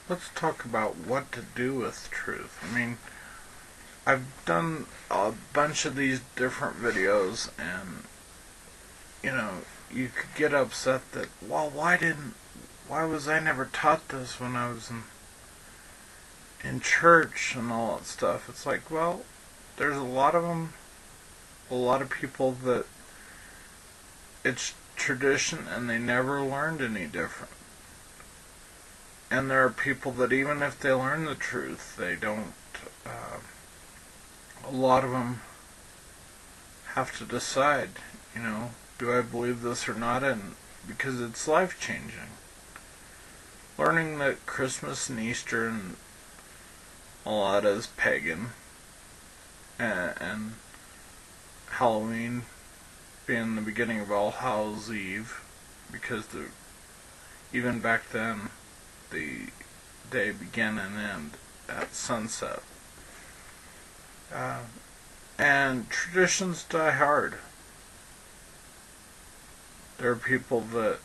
let's talk about what to do with truth. I mean, I've done a bunch of these different videos, and you know, you could get upset that, well, why was I never taught this when I was in church and all that stuff? It's like, well, there's a lot of them, a lot of people that it's tradition and they never learned any different. And there are people that even if they learn the truth, they don't. A lot of them have to decide, do I believe this or not? And because it's life changing. Learning that Christmas and Easter and all that is pagan, and Halloween being the beginning of All Hallows Eve, because even back then the day began and end at sunset. And traditions die hard. There are people that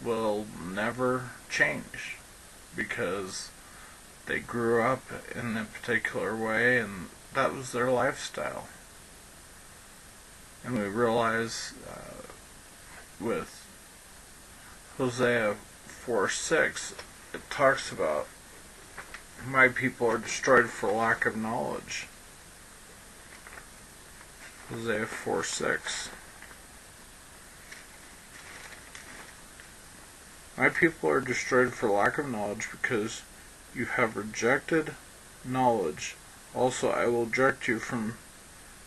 will never change because they grew up in a particular way and that was their lifestyle. And we realize with Hosea 4:6, it talks about my people are destroyed for lack of knowledge. Hosea 4:6. My people are destroyed for lack of knowledge because you have rejected knowledge. Also, I will reject you from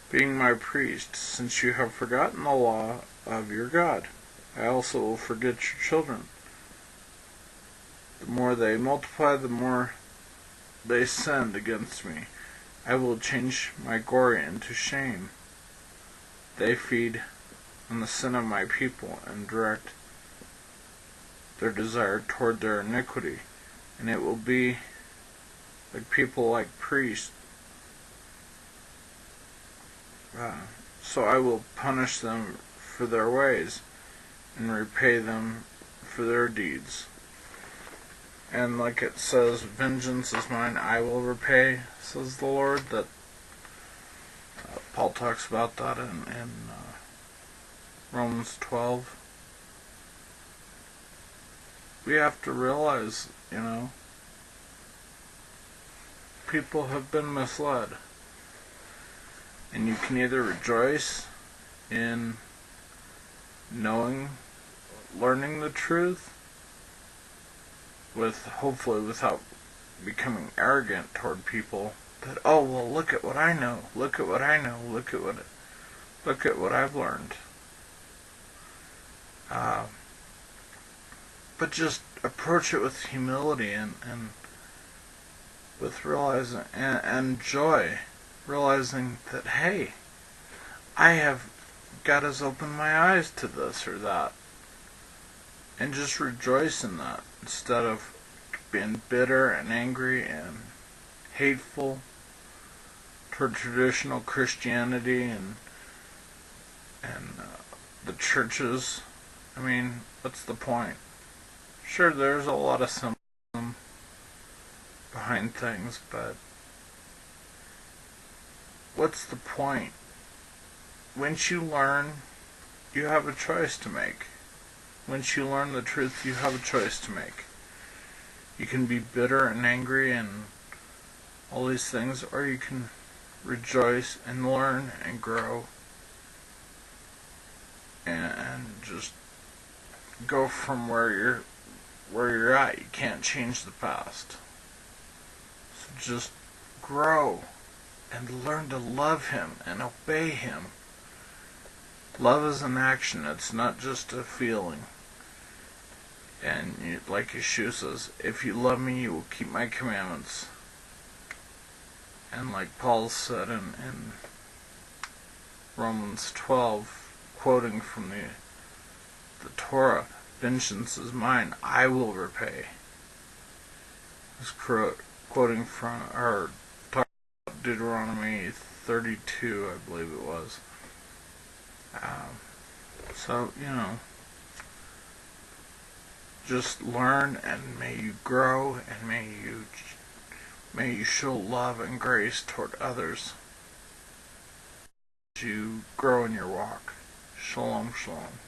being my priest, since you have forgotten the law of your God. I also will forget your children. The more they multiply, the more they sinned against me. I will change my glory into shame. They feed on the sin of my people and direct their desire toward their iniquity, and it will be like people like priests. So I will punish them for their ways and repay them for their deeds. And like it says, vengeance is mine, I will repay, says the Lord. That Paul talks about that in Romans 12. We have to realize, people have been misled. And you can either rejoice in learning the truth, hopefully without becoming arrogant toward people, that, oh, well, look at what I know, look at what I know, look at what I've learned. But just approach it with humility and with realizing and joy, realizing that, hey, God has opened my eyes to this or that, and just rejoice in that instead of being bitter and angry and hateful toward traditional Christianity and the churches. I mean, what's the point? Sure, there's a lot of symbolism behind things, but what's the point? Once you learn, you have a choice to make. Once you learn the truth, you have a choice to make. You can be bitter and angry and all these things, or you can rejoice and learn and grow and just go from where you're at. You can't change the past. So just grow and learn to love Him and obey Him. Love is an action. It's not just a feeling. And like Yeshua says, if you love me, you will keep my commandments. And like Paul said in Romans 12, quoting from the Torah, vengeance is mine, I will repay. He's quoting from, or talking about Deuteronomy 32, I believe it was. So, just learn, and may you grow, and may you show love and grace toward others as you grow in your walk. Shalom, shalom.